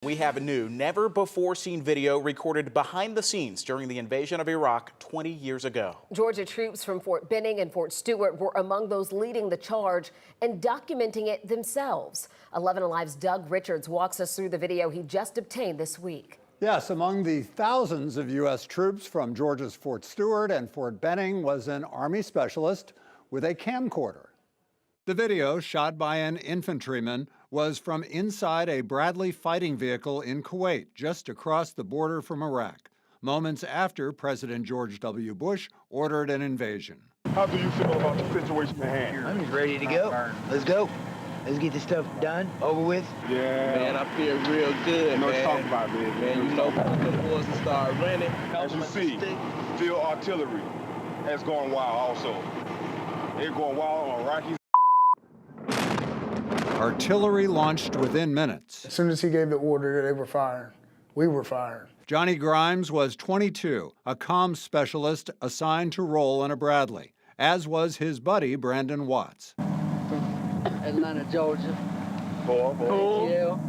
We have a new, never-before-seen video recorded behind the scenes during the invasion of Iraq 20 years ago. Georgia troops from Fort Benning and Fort Stewart were among those leading the charge and documenting it themselves. 11 Alive's Doug Richards walks us through the video he just obtained this week. Yes, among the thousands of U.S. troops from Georgia's Fort Stewart and Fort Benning was an Army specialist with a camcorder. The video, shot by an infantryman, was from inside a Bradley fighting vehicle in Kuwait, just across the border from Iraq, moments after President George W. Bush ordered an invasion. How do you feel about the situation at hand? I'm just ready to go. Let's go. Let's get this stuff done, over with. Yeah. Man, I feel real good, man. Talk about it, man. You know, when the wars start running. As you see, field artillery is going wild also. They're going wild on Iraqis. Artillery launched within minutes. As soon as he gave the order, they were firing. We were firing. Johnny Grimes was 22, a comms specialist assigned to roll in a Bradley, as was his buddy Brandon Watts. Atlanta, Georgia. ATL.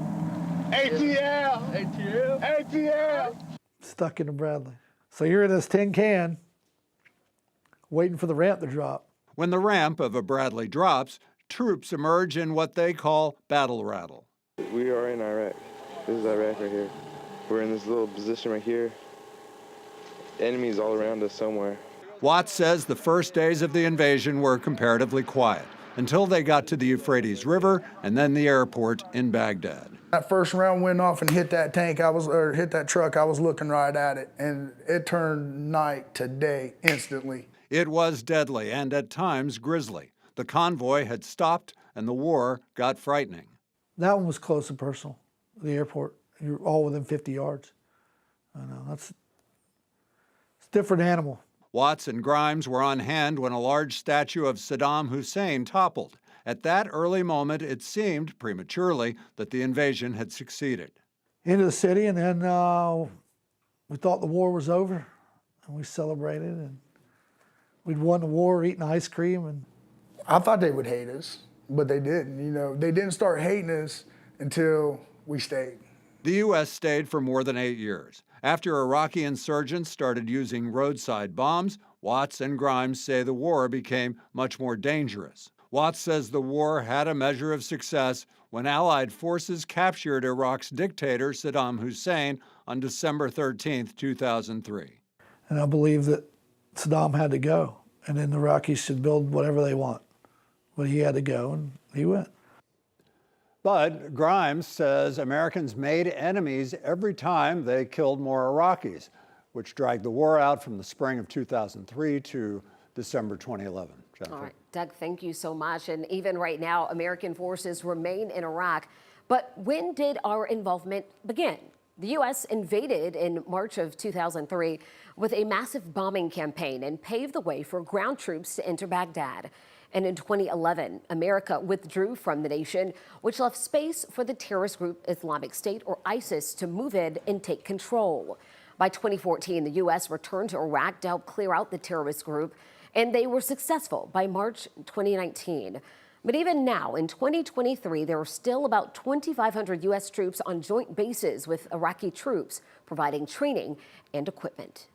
ATL. Stuck in a Bradley. So you're in this tin can, waiting for the ramp to drop. When the ramp of a Bradley drops, troops emerge in what they call battle rattle. We are in Iraq. This is Iraq right here. We're in this little position right here. Enemies all around us somewhere. Watts says the first days of the invasion were comparatively quiet until they got to the Euphrates River and then the airport in Baghdad. That first round went off and hit that tank, hit that truck, I was looking right at it, and it turned night to day instantly. It was deadly and at times grisly. The convoy had stopped and the war got frightening. That one was close and personal. The airport, you're all within 50 yards. I know, it's a different animal. Watts and Grimes were on hand when a large statue of Saddam Hussein toppled. At that early moment, it seemed, prematurely, that the invasion had succeeded. Into the city, and then we thought the war was over, and we celebrated, and we'd won the war, eating ice cream. And I thought they would hate us, but they didn't. You know, they didn't start hating us until we stayed. The U.S. stayed for more than 8 years. After Iraqi insurgents started using roadside bombs, Watts and Grimes say the war became much more dangerous. Watts says the war had a measure of success when Allied forces captured Iraq's dictator, Saddam Hussein, on December 13, 2003. And I believe that Saddam had to go, and then the Iraqis should build whatever they want. But he had to go, and he went. But Grimes says Americans made enemies every time they killed more Iraqis, which dragged the war out from the spring of 2003 to December 2011. Jennifer. All right, Doug, thank you so much. And even right now, American forces remain in Iraq. But when did our involvement begin? The U.S. invaded in March of 2003 with a massive bombing campaign and paved the way for ground troops to enter Baghdad. And in 2011, America withdrew from the nation, which left space for the terrorist group Islamic State, or ISIS, to move in and take control. By 2014, the U.S. returned to Iraq to help clear out the terrorist group, and they were successful by March 2019. But even now, in 2023, there are still about 2,500 U.S. troops on joint bases with Iraqi troops, providing training and equipment.